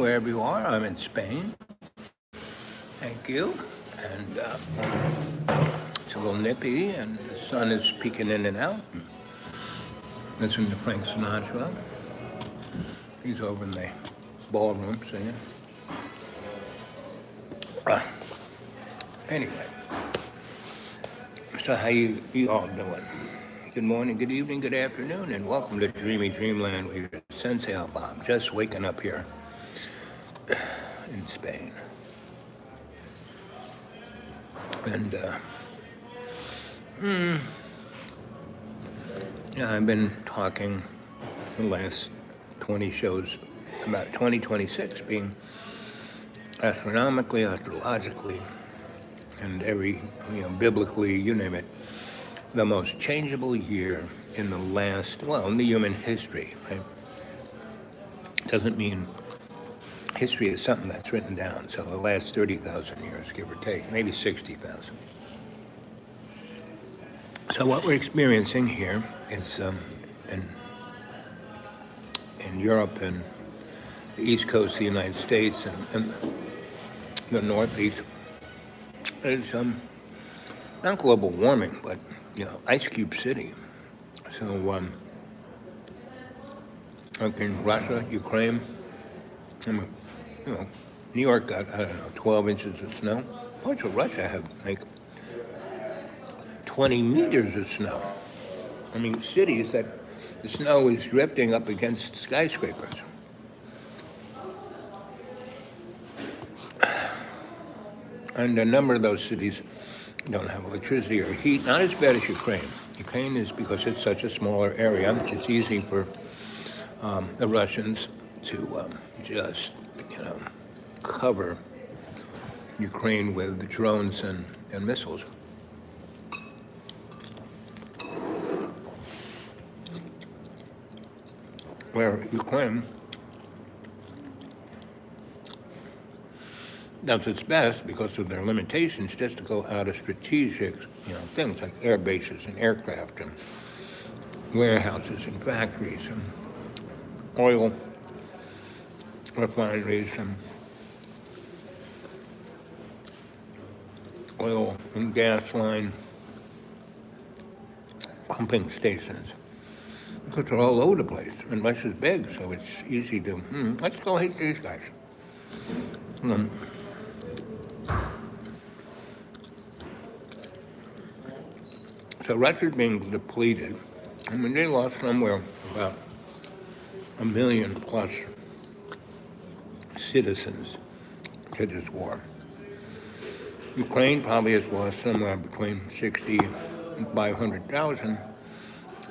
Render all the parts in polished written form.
Wherever you are, I'm in Spain. Thank you. And it's a little nippy, and the sun is peeking in and out. Listen to Frank Sinatra. He's over in the ballroom singing. Anyway, so how you all doing? Good morning, good evening, good afternoon, and welcome to Dreamy Dreamland with your Sensie Owl Bob. Just waking up here in Spain. And yeah, I've been talking the last 20 shows about 2026 being astronomically, astrologically, and biblically, you name it, the most changeable year in in the human history, right? Doesn't mean history is something that's written down, so the last 30,000 years, give or take, maybe 60,000. So what we're experiencing here is in Europe and the East Coast of the United States and the Northeast is not global warming, but Ice Cube City. So like in Russia, Ukraine, New York got, 12 inches of snow. Parts of Russia have like 20 meters of snow. I mean, cities that the snow is drifting up against skyscrapers. And a number of those cities don't have electricity or heat, not as bad as Ukraine. Ukraine is, because it's such a smaller area, it's easy for the Russians to just, cover Ukraine with drones and missiles. Where Ukraine does its best, because of their limitations, just to go out of strategic, things like air bases and aircraft and warehouses and factories and oil refineries and oil and gas line pumping stations, because they're all over the place. And Russia's big, so it's easy to, let's go hit these guys. So Russia's being depleted. I mean, they lost somewhere about 1 million plus citizens to this war. Ukraine probably has lost somewhere between 60 and 500,000,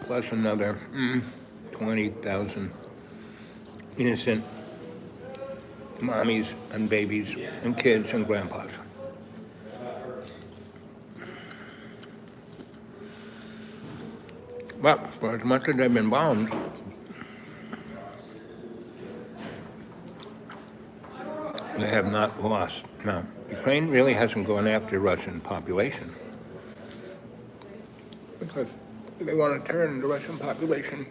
plus another 20,000 innocent mommies and babies and kids and grandpas. But for as much as they've been bombed, they have not lost. Now, Ukraine really hasn't gone after Russian population because they want to turn the Russian population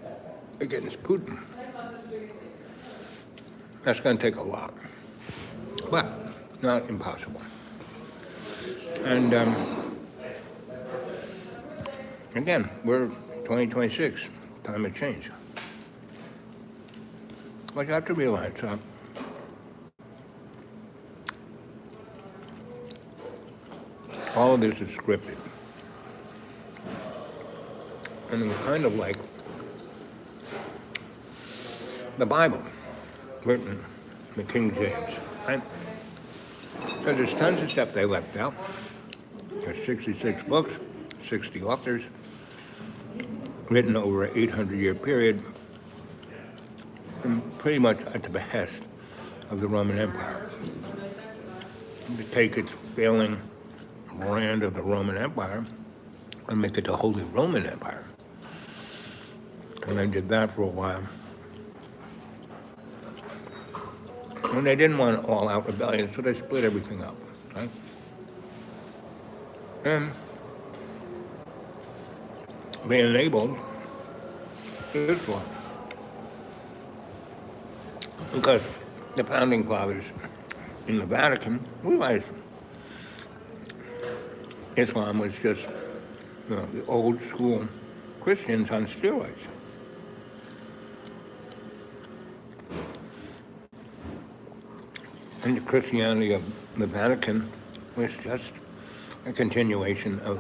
against Putin. That's going to take a lot, but not impossible. And again, we're 2026, time of change. But you have to realize all of this is scripted. I mean, kind of like the Bible, written in the King James, right? So there's tons of stuff they left out. There's 66 books, 60 authors, written over an 800-year period, and pretty much at the behest of the Roman Empire. To take its failing brand of the Roman Empire and make it the Holy Roman Empire. And they did that for a while. And they didn't want an all-out rebellion, so they split everything up, right? And they enabled Islam. Because the founding fathers in the Vatican realized Islam was just, the old school Christians on steroids. And the Christianity of the Vatican was just a continuation of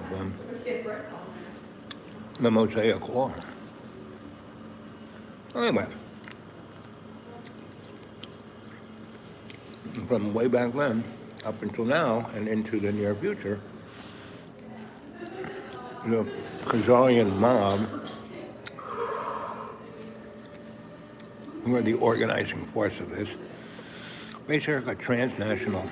the Mosaic Law. Anyway, from way back then up until now and into the near future, the Khazarian mob, who are the organizing force of this, basically a transnational,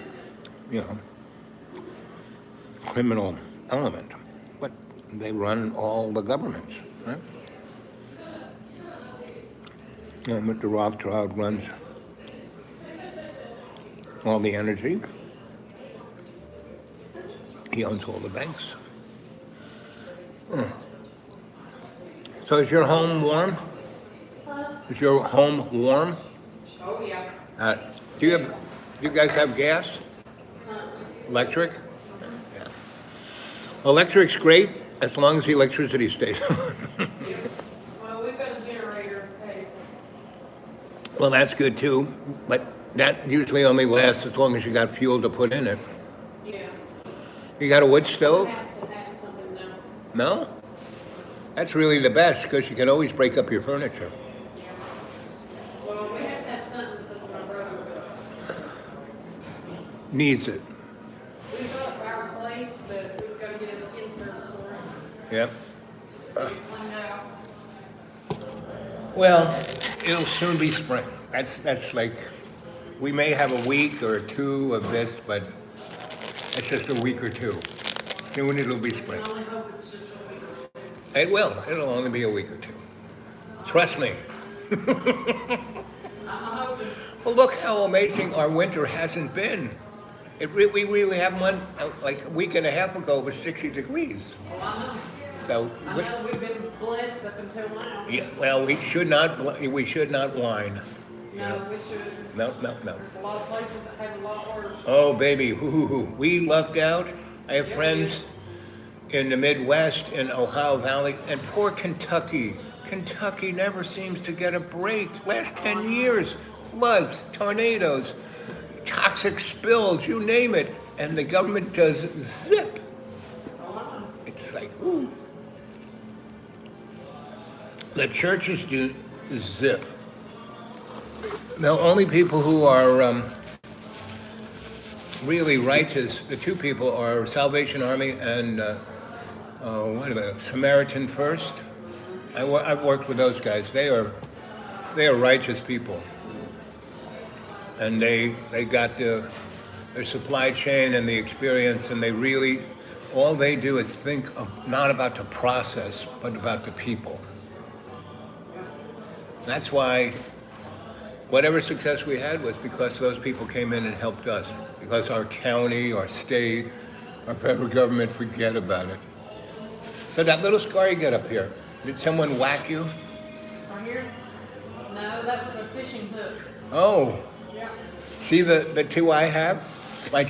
criminal element. But they run all the governments, right? Mr. Rothschild runs all the energy. He owns all the banks. So is your home warm? Is your home warm? Oh, yeah. Do you guys have gas? Electric? Yeah. Electric's great as long as the electricity stays on. Well, we've got a generator in place. Well, that's good too, but that usually only lasts as long as you got fuel to put in it. Yeah. You got a wood stove? We have to have something now. No? That's really the best because you can always break up your furniture. Yeah. Well, we have to have something because my brother Needs it. we've got a fireplace, but we've got to get an insert for it. Yep. Find out. Well, it'll soon be spring. That's like, we may have a week or two of this, but it's just a week or two. Soon it'll be spring. I only hope it's just a week or two. It will. It'll only be a week or two. Trust me. I'm hoping. Well, look how amazing our winter hasn't been. We really have one, like a week and a half ago, it was 60 degrees. Well, I know. So, I know we've been blessed up until now. yeah, well, we should not whine. No, we should. No. There's a lot of places that have a lot worse. Oh, baby, we lucked out. I have friends in the Midwest, in Ohio Valley, and poor Kentucky. Kentucky never seems to get a break. Last 10 years, floods, tornadoes, toxic spills, you name it, and the government does zip. It's like, ooh. The churches do zip. The only people who are really righteous, the two people are Salvation Army and what are they, Samaritan First. I've worked with those guys. They are righteous people, and they got their supply chain and the experience, and they really, all they do is think of, not about the process, but about the people. That's why whatever success we had was because those people came in and helped us. Because our county, our state, our federal government forget about it. So that little scar you got up here, did someone whack you? Right here? No, that was a fishing hook. Oh, Yeah. see the two I have? My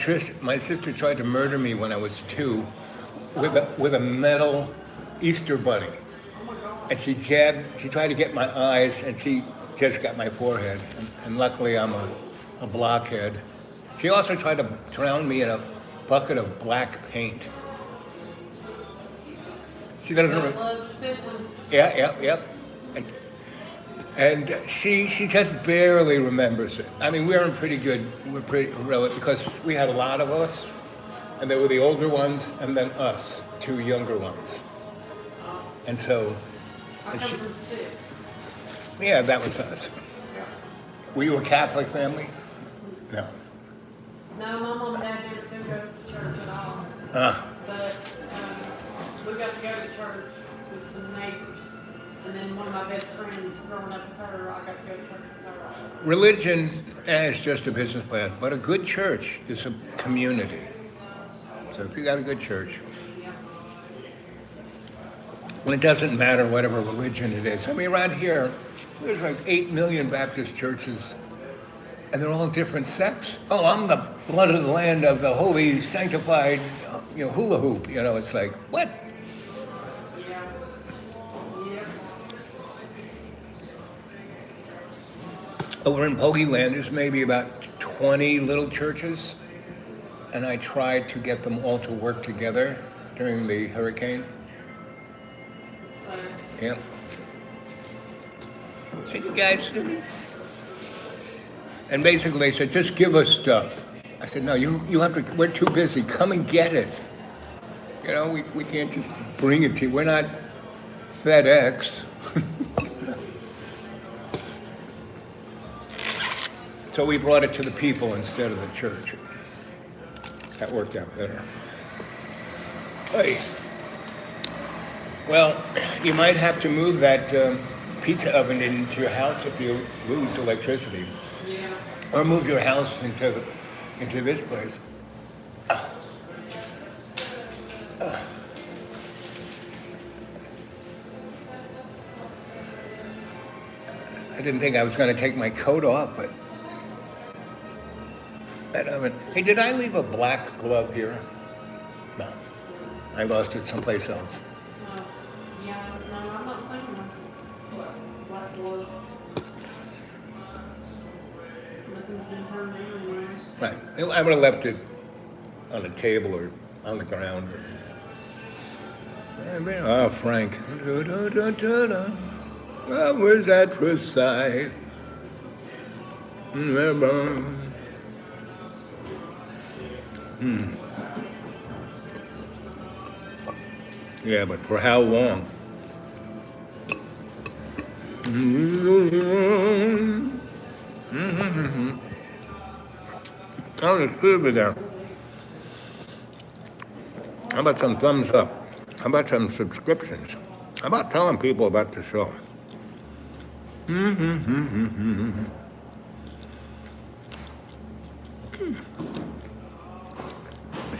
sister tried to murder me when I was 2 with a metal Easter bunny. And she tried to get my eyes, and she just got my forehead. And luckily I'm a blockhead. She also tried to drown me in a bucket of black paint. She doesn't. Love siblings. Yep. And she just barely remembers it. I mean, we're pretty relative, because we had a lot of us, and they were the older ones, and then us, 2 younger ones. And so, I come from 6. yeah, that was us. Yeah. Were you a Catholic family? No. No, my mom and dad never took us to church at all. But we got to go to church with some neighbors. And then one of my best friends growing up with her, I got to go to church with her. Religion is just a business plan, but a good church is a community. So if you got a good church, Yeah. well, it doesn't matter whatever religion it is. I mean, around here, there's like 8 million Baptist churches And they're all different sects. Oh, I'm the blood of the land of the holy, sanctified, hula hoop. It's like, what? Yeah. Yeah. Over in Pogie Land, there's maybe about 20 little churches, and I tried to get them all to work together during the hurricane. So, Yep. So you guys, and basically they said, just give us stuff. I said, no, you have to, we're too busy. Come and get it. We can't just bring it to you. We're not FedEx. So we brought it to the people instead of the church. That worked out better. Hey. Well, you might have to move that pizza oven into your house if you lose electricity. yeah. Or move your house into this place. I didn't think I was going to take my coat off, but that oven. Hey, did I leave a black glove here? No, I lost it someplace else. No. Yeah, no, I'm not saying one. Black glove. Nothing's been turned down anywhere. Right, I would have left it on a table or on the ground. Oh, Frank. What was that for sight? Yeah, but for how long? Oh, there's food over there. How about some thumbs up? How about some subscriptions? How about telling people about the show?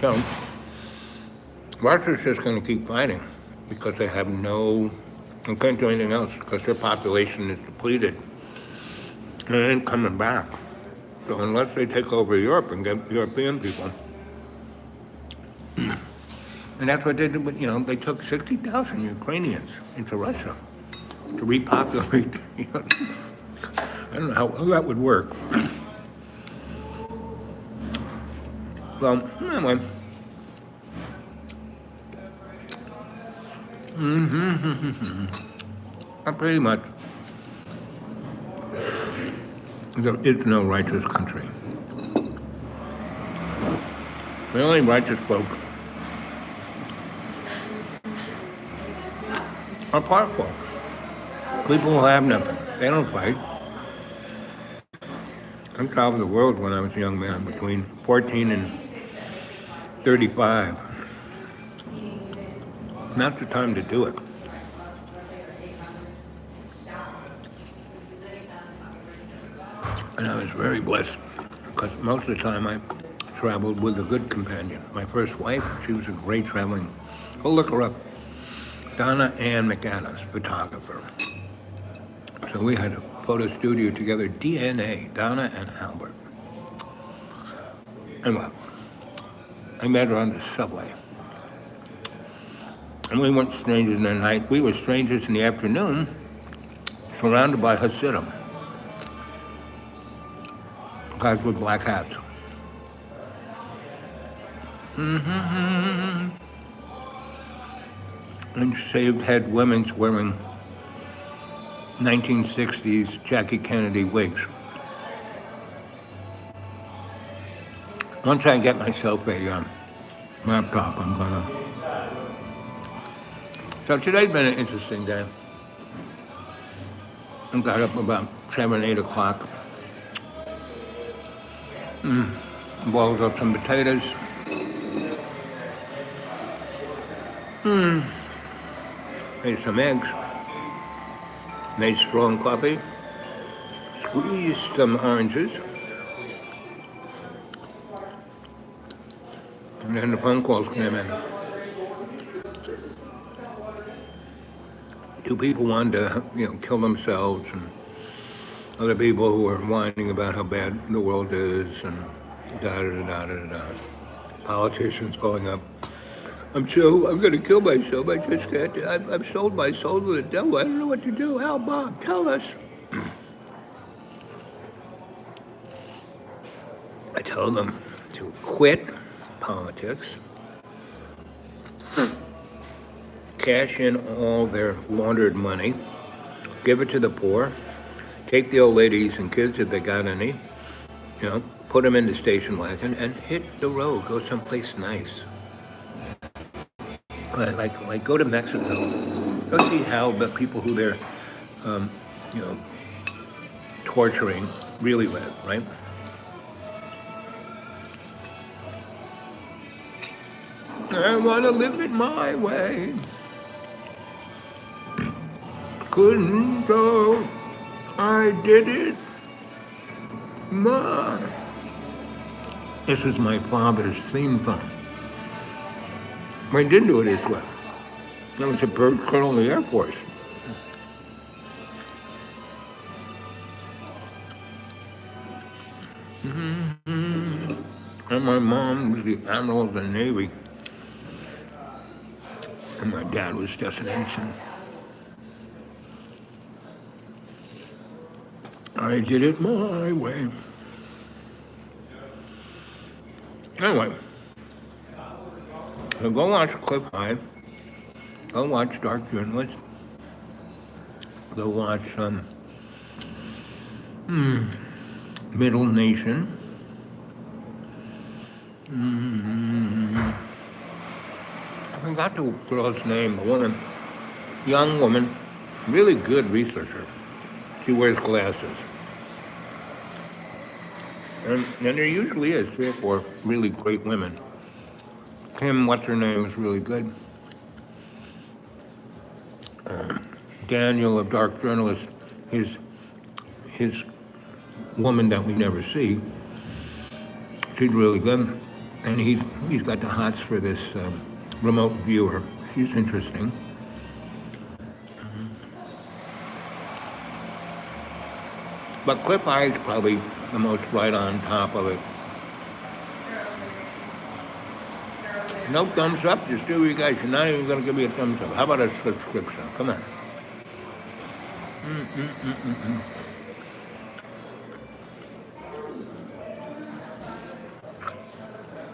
So, Russia's just going to keep fighting because they can't do anything else because their population is depleted and they ain't coming back. So unless they take over Europe and get European people, and that's what they did with, they took 60,000 Ukrainians into Russia to repopulate. I don't know how that would work. Well, anyway. Pretty much. There is no righteous country. The only righteous folk are poor folk. People who have nothing. They don't fight. I traveled the world when I was a young man, between 14 and 35. Not the time to do it. And I was very blessed because most of the time I traveled with a good companion. My first wife, she was a great traveling. Go look her up. Donna Ann McAdams, photographer. So we had a photo studio together, DNA, Donna and Albert. And well, I met her on the subway. And we weren't strangers in the night. We were strangers in the afternoon, surrounded by Hasidim. Guys with black hats. And shaved head women's wearing 1960s Jackie Kennedy wigs. Once I get myself a laptop, I'm gonna. So today's been an interesting day. I got up about 7, 8 o'clock. Boiled up some potatoes. Made some eggs. Made strong coffee. Squeezed some oranges. And then the phone calls came in. 2 people wanted to, kill themselves, and other people who are whining about how bad the world is and da da da da da da. Politicians going up. I'm gonna kill myself. I just can't. I've sold my soul to the devil. I don't know what to do. Al Bob, tell us. I tell them to quit politics, cash in all their laundered money, give it to the poor, take the old ladies and kids if they got any, put them in the station wagon and hit the road. Go someplace nice. Like go to Mexico. Go see how the people who they're, you know, torturing really live, right? I want to live it my way. Couldn't go. I did it. Ma. This is my father's theme song. I didn't do it this way. I was a bird colonel in the Air Force. And my mom was the admiral of the Navy. And my dad was just an ensign. I did it my way. Anyway, so go watch Cliff High. Go watch Dark Journalist. Go watch Middle Nation. I forgot the girl's name, the woman, young woman, really good researcher. She wears glasses. And there usually is 3 or 4 really great women. Kim, what's her name, is really good. Daniel of Dark Journalist, his woman that we never see, she's really good. And he's got the hots for this remote viewer. She's interesting. But Cliff High is probably the most right on top of it. No thumbs up, just do what you guys. You're not even going to give me a thumbs up. How about a subscription? Come on.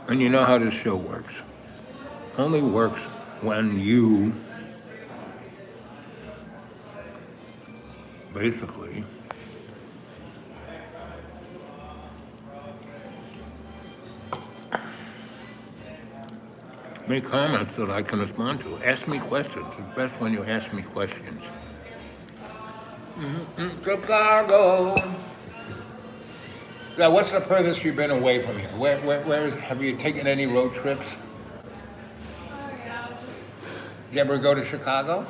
And you know how this show works. Only works when you basically make comments that I can respond to. Ask me questions. It's best when you ask me questions. Chicago. Now, what's the furthest you've been away from here? Have you taken any road trips? Did you ever go to Chicago?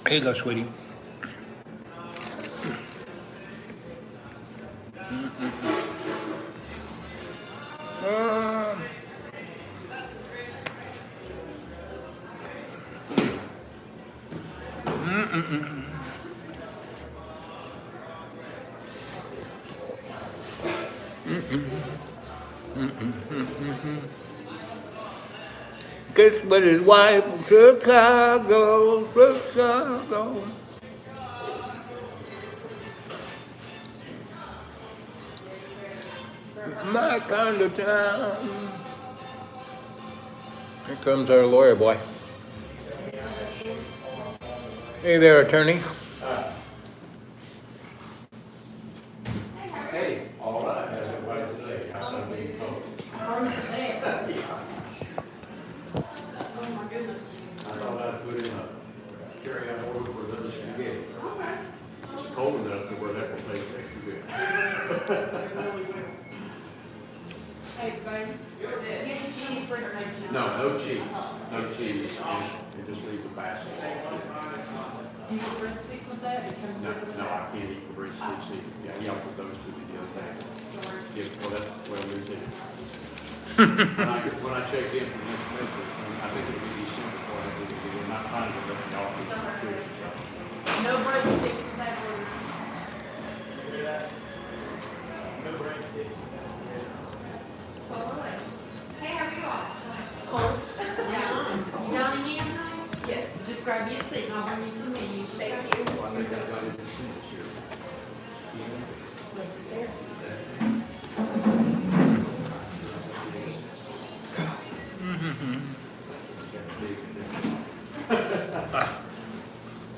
Here you go, sweetie. Gets with his wife from Chicago. My kind of town. Here comes our lawyer boy. Hey there, attorney. Hey, all right, how's everybody today? How's something going? Oh my goodness. I thought I'd put in a carry-out order for another spaghetti. Okay. It's cold enough to where that will taste extra good. Hey, babe. No cheese, and just leave the basket. you get breadsticks with that? It comes No, with it? no, I can't eat the breadsticks either. Yeah, he offered those to me the other day. Yeah, well, that's, well, there's it. When I check in for next month, I think it'll be December before I do it. We're not finding it, but the office is restrictions. No breadsticks with that order. Hey, how are you all? Cold. Yeah. You got any in there? Yes. Just grab you a seat and I'll bring you some menus. Thank you. Well, I think I got it this year.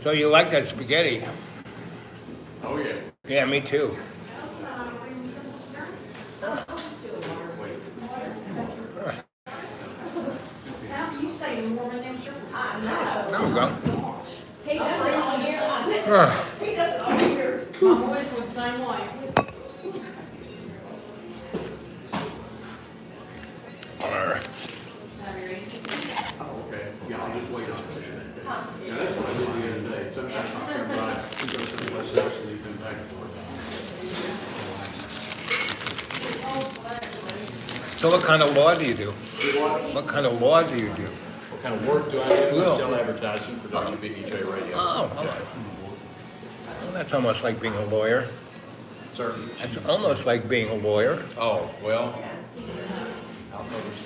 So you like that spaghetti? Oh, yeah. Yeah, me too. How do you stay warm in them shirts? I know. There we go. He does it all year. Ah, He does it all year. My boys were the same way. all right. Oh, okay. Yeah, I'll just wait on it. Yeah, that's what I did the other day. Sometimes I come by, go someplace else and you come back for it. So what kind of law do you do? Do what? What kind of law do you do? What kind of work do I do? I Well- sell advertising for WBEJ Radio. Oh, all right. Well, that's almost like being a lawyer. Certainly. It's almost like being a lawyer. Oh, well, I'll notice.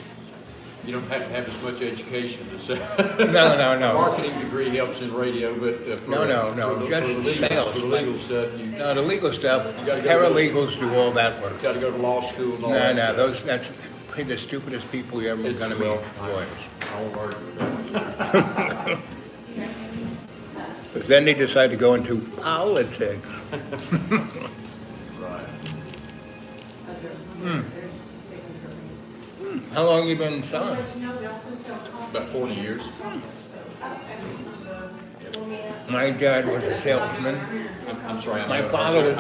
You don't have to have as much education to say. No. Marketing degree helps in radio, but for No, for the- just for the legal- sales. For the legal stuff, you No, the legal stuff, You gotta go to- paralegals do all that work. got to go to law school and all No, that. no, stuff. that's probably the stupidest people you're ever It's- gonna meet, well, lawyers. I won't argue with that. But then they decide to go into politics. Right. How long you been selling? About 40 years. My dad was a salesman. I'm sorry. My father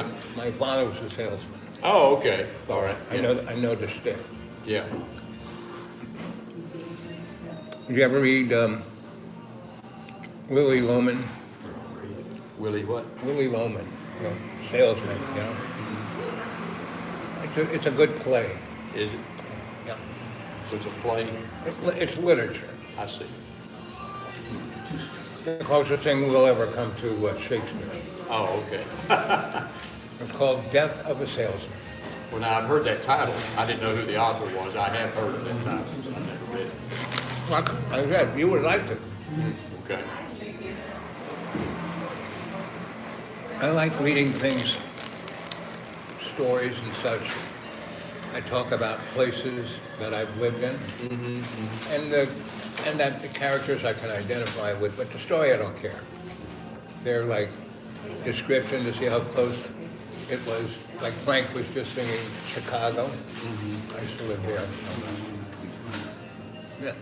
was a salesman. Oh, okay. All right. I know the stick. Yeah. Did you ever read Willie Loman? Willie what? Willie Loman, salesman, you know? It's a good play. Is it? Yeah. So it's a play? It's literature. I see. The closest thing we'll ever come to Shakespeare. Oh, okay. It's called Death of a Salesman. Well, now, I've heard that title. I didn't know who the author was. I have heard of that title. I've never read it. Like I said, you would like it. Okay. I like reading things, stories and such. I talk about places that I've lived in, and that the characters I can identify with, but the story I don't care. They're like description to see how close it was. Like Frank was just singing Chicago. I used to live there. Yeah.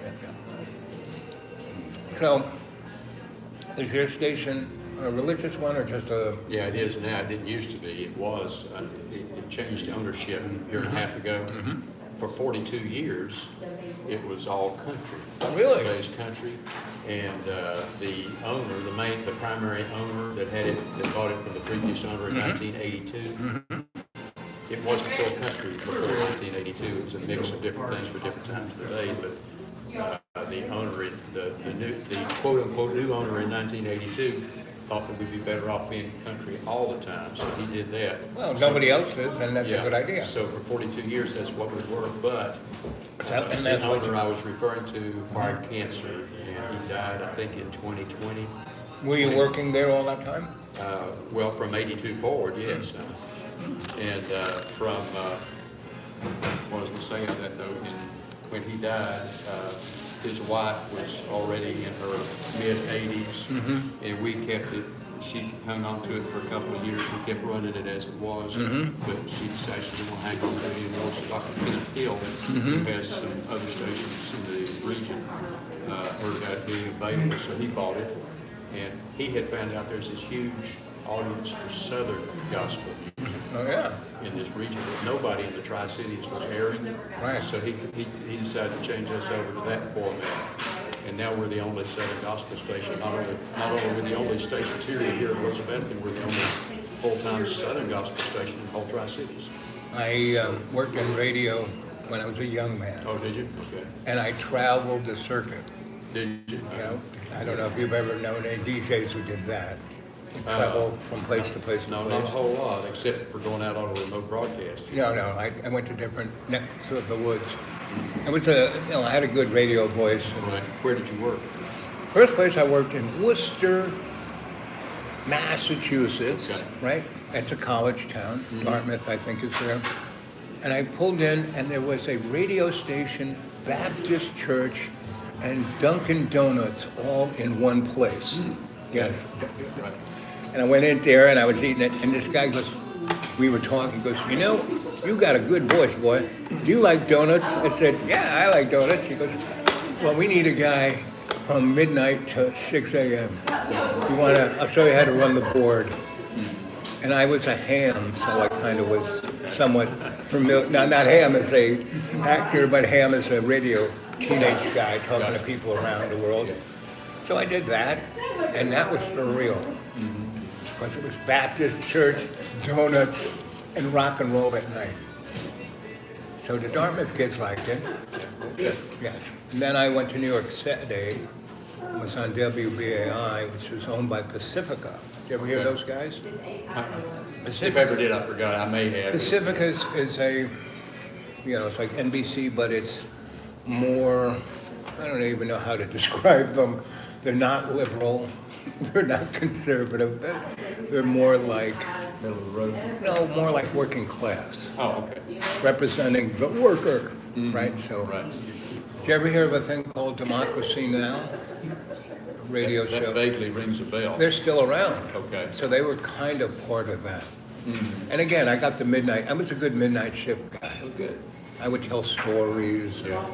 So, is your station a religious one or just a? Yeah, it is now. It didn't used to be. It was. It changed ownership a year and a half ago. For 42 years, it was all country. Oh, really? Based country. And the owner, the primary owner that had it, that bought it from the previous owner in 1982, it wasn't full country before 1982. It was a mix of different things for different times of the day. But the owner, the quote unquote new owner in 1982 thought that we'd be better off being country all the time, so he did that. Well, nobody else is, and that's Yeah. a good idea. So for 42 years, that's what we were, but And the that's what owner I was referring to acquired cancer, and he died, I think, in 2020. Were you working there all that time? Well, from 82 forward, yes. And from, what was I saying that though, when he died, his wife was already in her mid-80s, and we kept it, she hung on to it for a couple of years. We kept running it as it was, but she decided she didn't want to hang on to it anymore. So Dr. Kenneth Hill, who has some other stations in the region, heard about it being available, so he bought it. And he had found out there's this huge audience for Southern gospel music Oh, yeah. in this region that nobody in the Tri-Cities was airing. Right. So he decided to change us over to that format. And now we're the only Southern gospel station. Not only we're the only station period here in Elizabethton, we're the only full-time Southern gospel station in all Tri-Cities. I worked in radio when I was a young man, Oh, did you? Okay. and I traveled the circuit. Did you? You know, I don't know if you've ever known any DJs who did that. Travel from place to place to No, place. not a whole lot, except for going out on a remote broadcast. No, I went to different necks of the woods. It was I had a good radio voice. And Right. Where did you work? first place I worked in Worcester, Massachusetts, Okay. right? It's a college town. Dartmouth, I think, is there. And I pulled in, and there was a radio station, Baptist church, and Dunkin' Donuts all in one place. Yes. Right. And I went in there, and I was eating it, and this guy goes, we were talking, goes, you know, you got a good voice, boy. Do you like donuts? I said, yeah, I like donuts. He goes, well, we need a guy from midnight to 6 a.m. I'll show you how to run the board. And I was a ham, so I kind of was somewhat familiar, not ham as a actor, but ham as a radio teenage guy talking to people around the world. So I did that, and that was for real. Because it was Baptist church, donuts, and rock and roll at night. So the Dartmouth kids liked it. Yes. And then I went to New York Saturday, was on WBAI, which was owned by Pacifica. Did you ever hear those guys? If I ever did, I forgot. I may have. Pacifica is a, it's like NBC, but it's more, I don't even know how to describe them. They're not liberal, they're not conservative, they're more like, Middle of the road. no, more like working class, Oh, okay. representing the worker, right? So, Right. did you ever hear of a thing called Democracy Now? A radio That show. vaguely rings a bell. They're still around. Okay. So they were kind of part of that. And again, I got the midnight, I was a good midnight shift guy. Oh, good. I would tell stories, Yeah.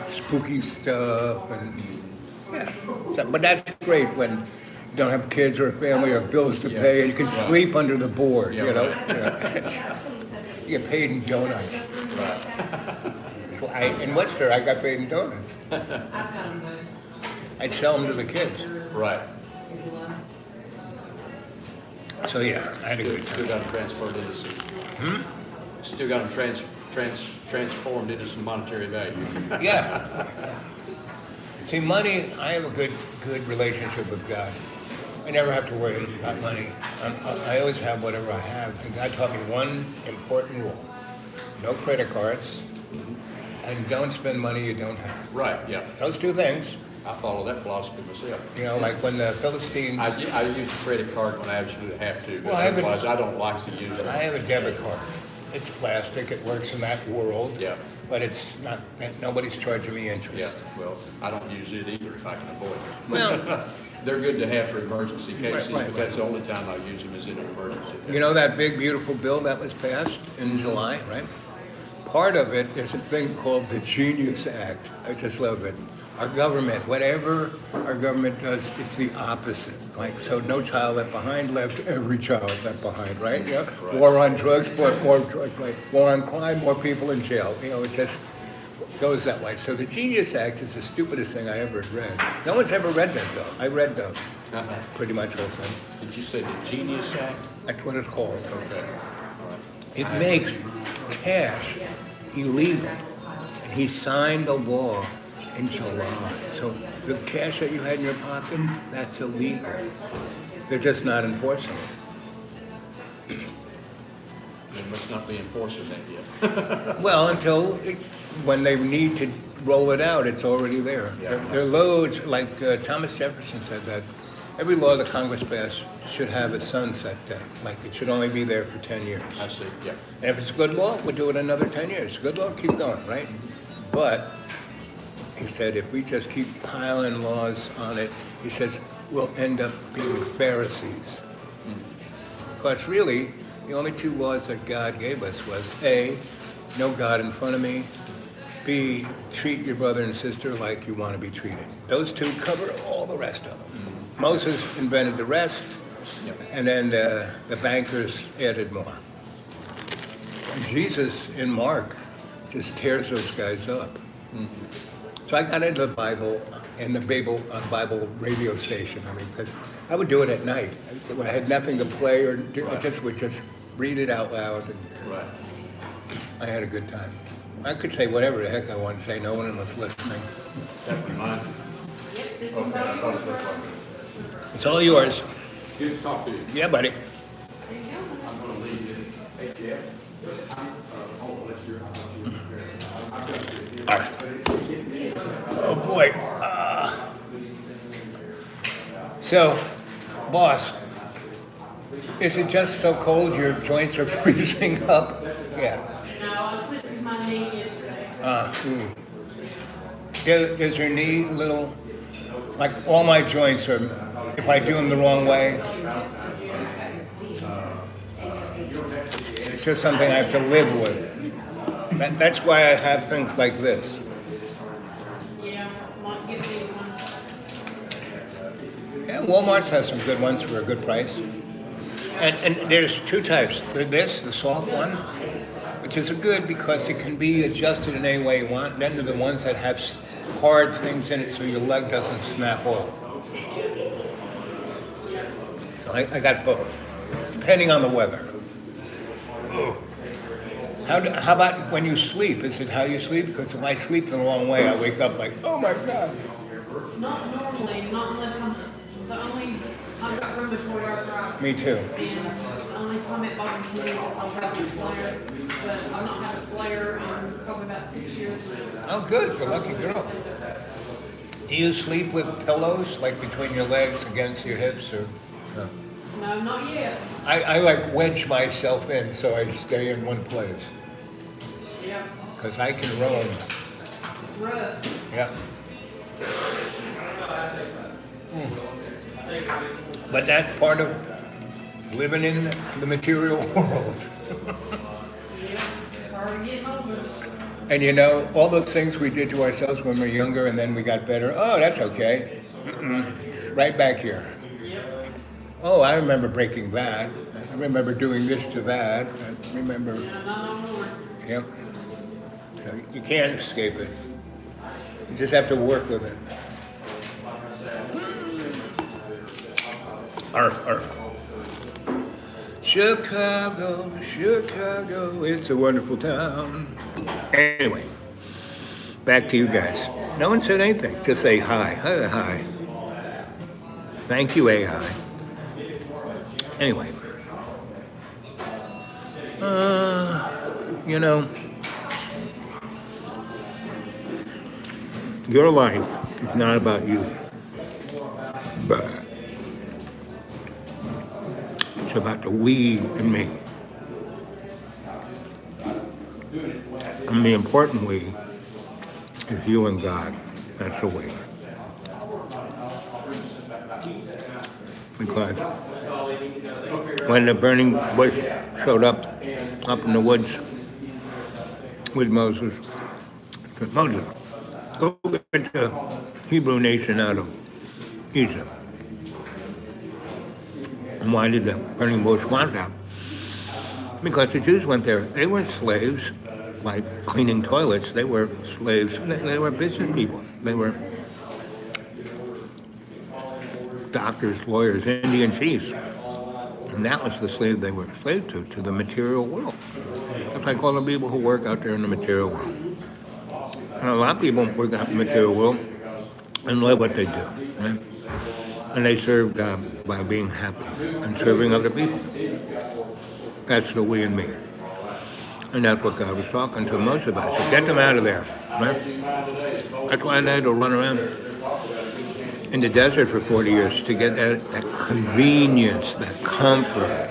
spooky stuff, and yeah. But that's great when you don't have kids or a family or bills to pay, and you can Right. sleep under the board, Yeah, you know? right. Yeah. You get paid in donuts. Right. So in Worcester, I got paid in donuts. I'd sell them to the kids. Right. So yeah, I had a good Still time. got them transferred into some. Still got them transformed into some monetary value. Yeah. See, money, I have a good relationship with God. I never have to worry about money. I always have whatever I have. And God taught me one important rule. No credit cards, and don't spend money you don't have. Right, yeah. Those two things, I follow that philosophy myself. like when the Philistines, I use a credit card when I absolutely have to, but Well, I haven't- otherwise I don't like to use it. I have a debit card. It's plastic, it works in that world. Yeah. But it's not, nobody's charging me interest. Yeah, well, I don't use it either if I can avoid it. Well, They're good to have for emergency cases, right, but that's the only time I use them is in an emergency. you know that big beautiful bill that was passed in July, right? Part of it is a thing called the Genius Act. I just love it. Our government, whatever our government does, it's the opposite. Like, so no child left behind, left every child left behind, right? Yeah. Right. War on drugs, more drugs, right? War on crime, more people in jail. It just goes that way. So the Genius Act is the stupidest thing I ever read. No one's ever read that though. I read the Uh-huh. pretty much whole thing. Did you say the Genius Act? That's what it's called. Okay. All right. It makes cash illegal. And he signed the law in July. So the cash that you had in your pocket, that's illegal. They're just not enforcing it. They must not be enforcing that yet. Well, when they need to roll it out, it's already there. Yeah. There are loads, like Thomas Jefferson said that every law the Congress passed should have a sunset date. Like it should only be there for 10 years. I see, yeah. And if it's a good law, we'll do it another 10 years. Good law, keep going, right? But he said if we just keep piling laws on it, he says we'll end up being Pharisees. Because really, the only two laws that God gave us was A, no God in front of me, B, treat your brother and sister like you want to be treated. Those two cover all the rest of them. Moses invented the rest, Yep. and then the bankers added more. And Jesus in Mark just tears those guys up. So I got into the Bible in the Bible radio station. I mean, because I would do it at night. When I had nothing to play or do, I just would just read it out loud, and Right. I had a good time. I could say whatever the heck I wanted to say. No one was listening. That's mine. Yep, this is Okay, I thought about it was yours. It's all yours. Good to talk to you. Yeah, buddy. There you go. I'm gonna leave it. Hey, Jeff. All right. Oh boy. So, boss, is it just so cold your joints are freezing up? Yeah. No, I twisted my knee yesterday. Is your knee a little, like all my joints are, if I do them the wrong way, it's just something I have to live with. That's why I have things like this. Yeah, might give me one. Yeah, Walmart's has some good ones for a good price. And there's two types. There's the soft one, which is good because it can be adjusted in any way you want. Then there are the ones that have hard things in it so your leg doesn't snap off. So I got both, depending on the weather. Ooh. How about when you sleep? Is it how you sleep? Because if I sleep the wrong way, I wake up like, oh my God. Not normally, not unless I've got rheumatoid arthritis. Me too. And the only time it bothers me is I'll have a flare, but I've not had a flare in probably about 6 years now. Oh, good. You're a lucky girl. Do you sleep with pillows, like between your legs against your hips, or no? No, not yet. I like wedge myself in so I stay in one place Yeah, because I can roam. rough. Yeah. But that's part of living in the material world. Yeah, already getting over it. And you know, all those things we did to ourselves when we were younger and then we got better, oh, that's okay. It's right back here. Yep. Oh, I remember breaking that. I remember doing this to that. I remember, Yeah, not no more. yep. So you can't escape it. You just have to work with it. Arf, arf. Chicago, Chicago, it's a wonderful town. Anyway, back to you guys. No one said anything. Just say hi. Hi, hi. Thank you, AI. Anyway. You know, your life is not about you, but it's about the we and me. And the important we is you and God. That's the we. Because when the burning bush showed up in the woods with Moses, said, Moses, go get the Hebrew nation out of Egypt. And why did the burning bush want that? Because the Jews went there. They weren't slaves, like cleaning toilets. They were slaves. They were business people. They were doctors, lawyers, Indian chiefs. And that was the slave they were enslaved to the material world. Just like all the people who work out there in the material world. And a lot of people work out in the material world and love what they do. Right? And they serve God by being happy and serving other people. That's the we and me. And that's what God was talking to most about. So get them out of there. Right? That's why they had to run around in the desert for 40 years to get that convenience, that comfort.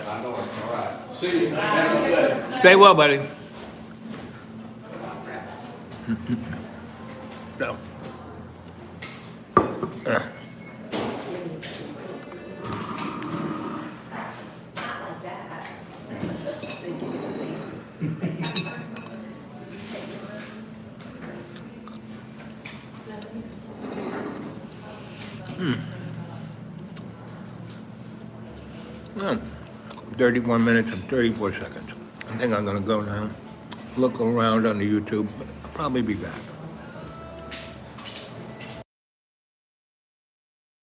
Stay well, buddy. No. Oh, 31 minutes and 34 seconds. I think I'm going to go now, look around on the YouTube. I'll probably be back.